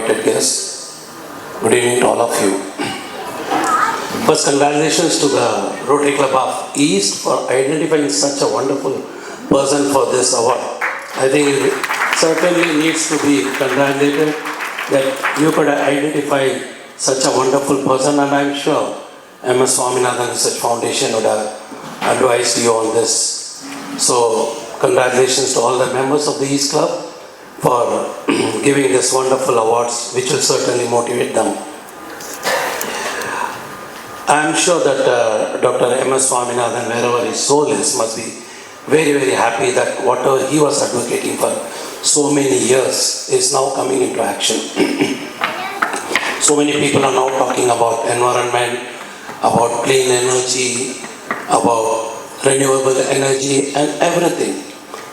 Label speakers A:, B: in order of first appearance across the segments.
A: invited guests. Good evening to all of you. First, congratulations to the Rotary Club of East for identifying such a wonderful person for this award. I think it certainly needs to be congratulated that you could identify such a wonderful person, and I'm sure MS Swaminathan Research Foundation would have advised you on this. So, congratulations to all the members of the East Club for giving this wonderful awards, which will certainly motivate them. I am sure that Dr. MS Swaminathan, wherever his soul is, must be very, very happy that whatever he was advocating for so many years is now coming into action. So many people are now talking about environment, about clean energy, about renewable energy, and everything.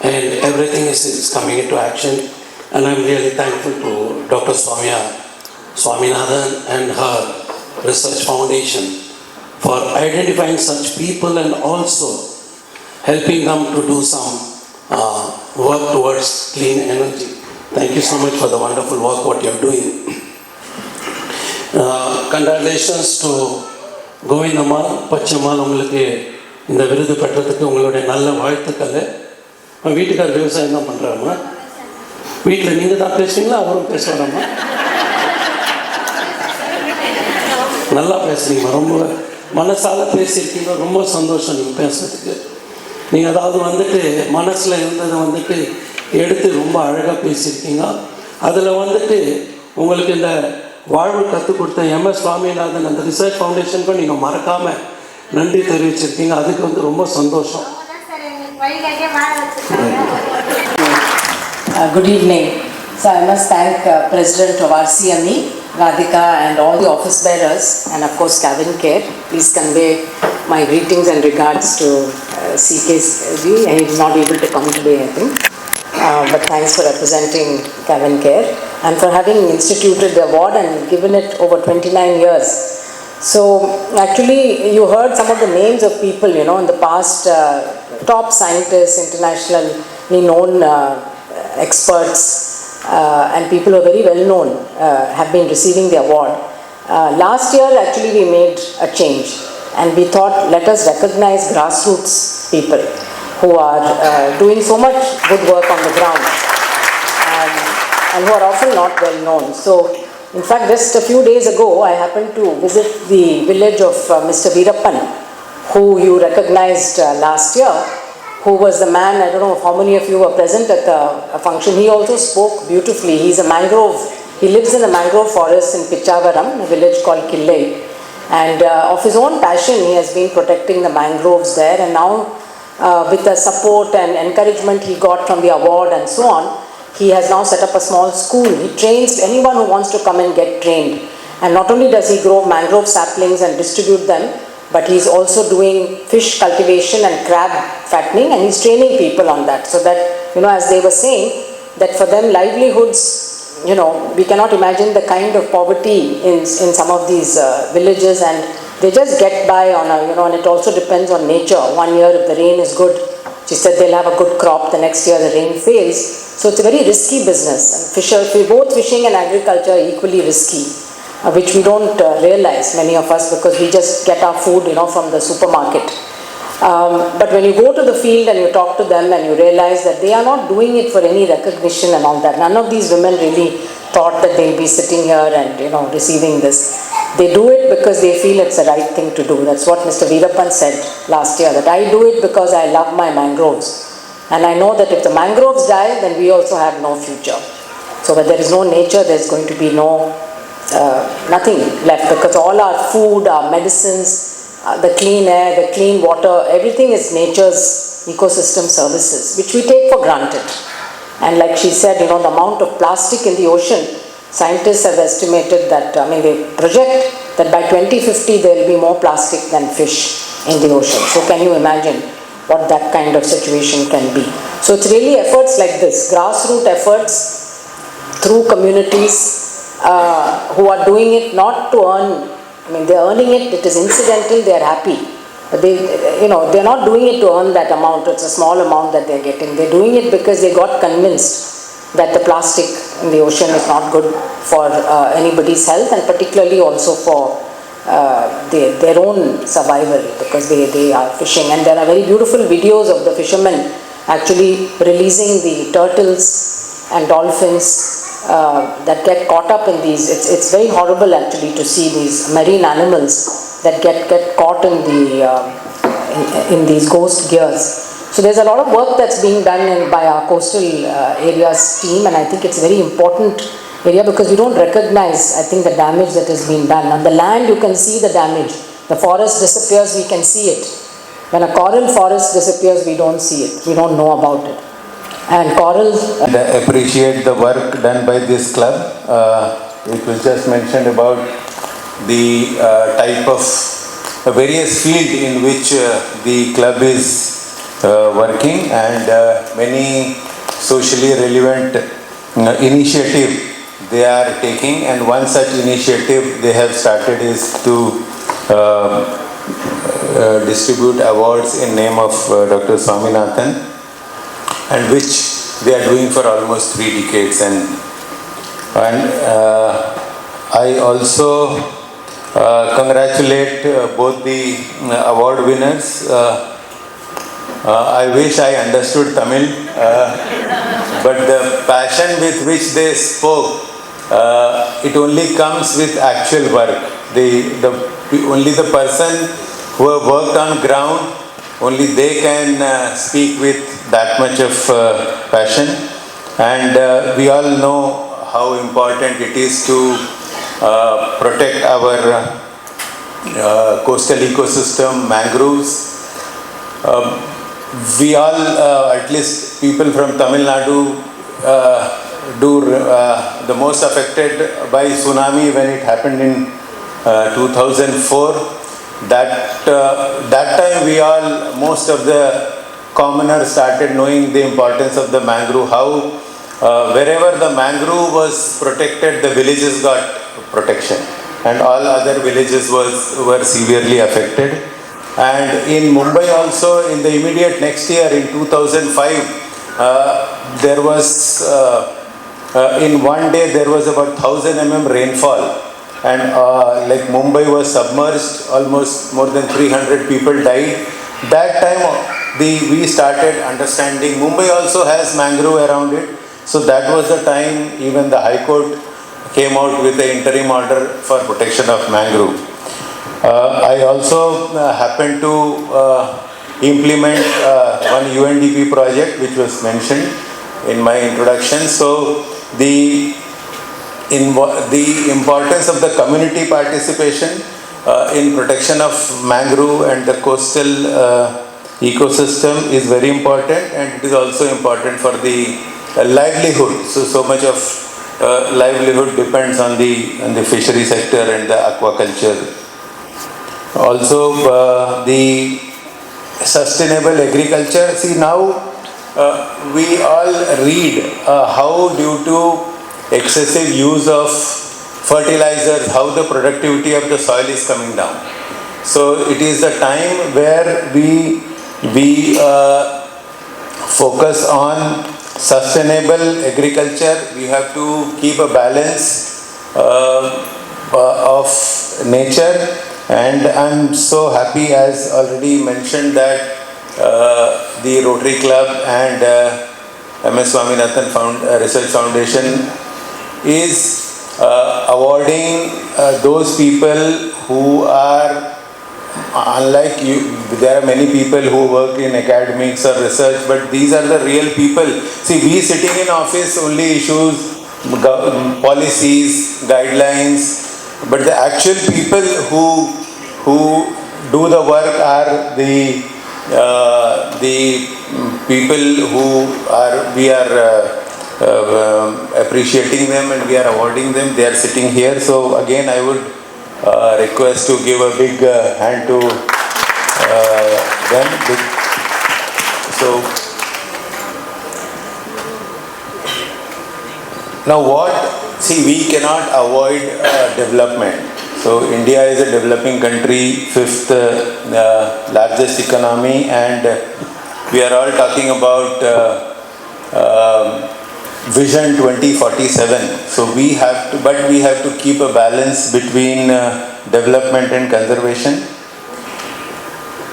A: And everything is coming into action. And I'm really thankful to Dr. Swaminathan and her Research Foundation for identifying such people and also helping them to do some work towards clean energy. Thank you so much for the wonderful work what you're doing. Congratulations to Govindammal, Pachammal, உங்களுக்கு இந்த விருது பெற்றதுக்கு உங்களுடைய நல்ல வாழ்த்துக்கள். வீட்டுக்காரர் விவசாயம் தான் பண்ணுறாருமா? வீட்டில் நீங்கள் தான் பேசுவீங்களா அவரும் பேசுவாராம்மா? நல்லா பேசுறீங்க, ரொம்ப மனசால பேசியிருக்கீங்க, ரொம்ப சந்தோஷம் நீங்கள் பேசுறதுக்கு. நீங்கள் அதாவது வந்துட்டு மனசில் இருந்ததை வந்துட்டு எடுத்து ரொம்ப அழகாக பேசியிருக்கீங்க. அதில் வந்துட்டு உங்களுக்கு இந்த வாழ்வு கற்றுக் கொடுத்த MS சுவாமிநாதன் அந்த ரிசர்ச் ஃபவுண்டேஷனுக்கும் நீங்கள் மறக்காமல் நன்றி தெரிவிச்சிருக்கீங்க. அதுக்கு வந்து ரொம்ப சந்தோஷம்.
B: Good evening. So I must thank President of RCME, Radhika, and all the office bearers, and of course Kevin Care. Please convey my greetings and regards to CKG. He is not able to come today, I think. But thanks for representing Kevin Care and for having instituted the award and given it over 29 years. So actually you heard some of the names of people, in the past, top scientists, internationally known experts, and people who are very well known have been receiving the award. Last year actually we made a change and we thought, let us recognize grassroots people who are doing so much good work on the ground and who are often not well known. So in fact, just a few days ago I happened to visit the village of Mr. Veerappan, who you recognized last year, who was the man, I don't know how many of you were present at the function. He also spoke beautifully. He lives in a mangrove forest in Pichavaram, a village called Killai. And of his own passion, he has been protecting the mangroves there. And now with the support and encouragement he got from the award and so on, he has now set up a small school. He trains anyone who wants to come and get trained. And not only does he grow mangrove saplings and distribute them, but he's also doing fish cultivation and crab fattening, and he's training people on that. So that, as they were saying, that for them livelihoods, we cannot imagine the kind of poverty in some of these villages, and they just get by on and it also depends on nature. One year if the rain is good, she said they'll have a good crop, the next year the rain fails. So it's a very risky business, and both fishing and agriculture are equally risky. Which we don't realize, many of us, because we just get our food, from the supermarket. But when you go to the field and you talk to them and you realize that they are not doing it for any recognition and all that. None of these women really thought that they'll be sitting here and, receiving this. They do it because they feel it's the right thing to do. That's what Mr. Veerappan said last year, that I do it because I love my mangroves. And I know that if the mangroves die, then we also have no future. So when there is no nature, there's going to be nothing left, because all our food, our medicines, the clean air, the clean water, everything is nature's ecosystem services, which we take for granted. And like she said, the amount of plastic in the ocean, scientists have estimated that, they project that by 2050 there will be more plastic than fish in the ocean. So can you imagine what that kind of situation can be? So it's really efforts like this, grassroots efforts through communities, who are doing it not to earn. They're earning it, it is incidental, they're happy. But they're not doing it to earn that amount. It's a small amount that they're getting. They're doing it because they got convinced that the plastic in the ocean is not good for anybody's health, and particularly also for their own survival, because they are fishing. And there are very beautiful videos of the fishermen actually releasing the turtles and dolphins that get caught up in these. It's very horrible actually to see these marine animals that get caught in in these ghost gears. So there's a lot of work that's being done by our coastal areas team, and I think it's a very important area because we don't recognize, I think, the damage that has been done. On the land you can see the damage. The forest disappears, we can see it. When a coral forest disappears, we don't see it. We don't know about it. And coral...
C: I appreciate the work done by this club. It was just mentioned about the type of various field in which the club is working, and many socially relevant initiative they are taking, and one such initiative they have started is to distribute awards in name of Dr. Swaminathan, and which they are doing for almost 3 decades. And I also congratulate both the award winners. I wish I understood Tamil, but the passion with which they spoke, it only comes with actual work. Only the person who have worked on ground, only they can speak with that much of passion. And we all know how important it is to protect our coastal ecosystem, mangroves. We all, at least people from Tamil Nadu, the most affected by tsunami when it happened in 2004. That time we all, most of the commoners started knowing the importance of the mangrove, how wherever the mangrove was protected, the villages got protection, and all other villages were severely affected. And in Mumbai also, in the immediate next year, in 2005, there was, in one day, there was about 1000 mm rainfall. And like Mumbai was submerged, almost more than 300 people died. That time, we started understanding, Mumbai also has mangrove around it. So that was the time even the High Court came out with an interim order for protection of mangrove. I also happened to implement one UNDP project which was mentioned in my introduction. So the importance of the community participation in protection of mangrove and the coastal ecosystem is very important, and it is also important for the livelihood. So much of livelihood depends on the fishery sector and the aquaculture. Also the sustainable agriculture. See, now we all read how due to excessive use of fertilizers, how the productivity of the soil is coming down. So it is the time where we focus on sustainable agriculture. We have to keep a balance of nature. And I'm so happy, as already mentioned, that the Rotary Club and MS Swaminathan Research Foundation is awarding those people who are, unlike you, there are many people who work in academics or research, but these are the real people. See, we sitting in office only issues policies, guidelines, but the actual people who do the work are the people we are appreciating them and we are awarding them. They are sitting here. So again, I would request to give a big hand to them. So now see, we cannot avoid development. So India is a developing country, 5th largest economy, and we are all talking about Vision 2047. So we have to keep a balance between development and conservation.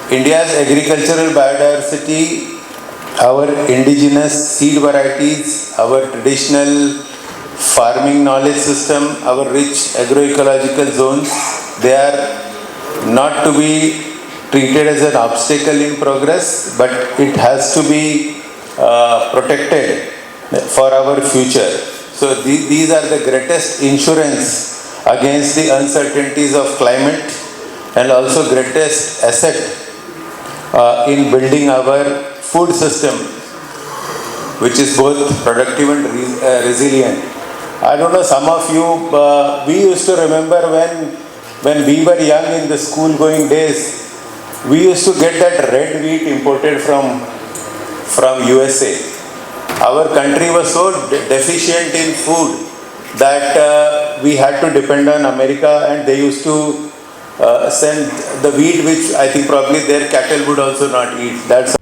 C: India's agricultural biodiversity, our indigenous seed varieties, our traditional farming knowledge system, our rich agroecological zones, they are not to be treated as an obstacle in progress, but it has to be protected for our future. So these are the greatest insurance against the uncertainties of climate and also greatest asset in building our food system, which is both productive and resilient. I don't know, some of you, we used to remember when we were young in the school going days, we used to get that red wheat imported from USA. Our country was so deficient in food that we had to depend on America, and they used to send the wheat which I think probably their cattle would also not eat. That's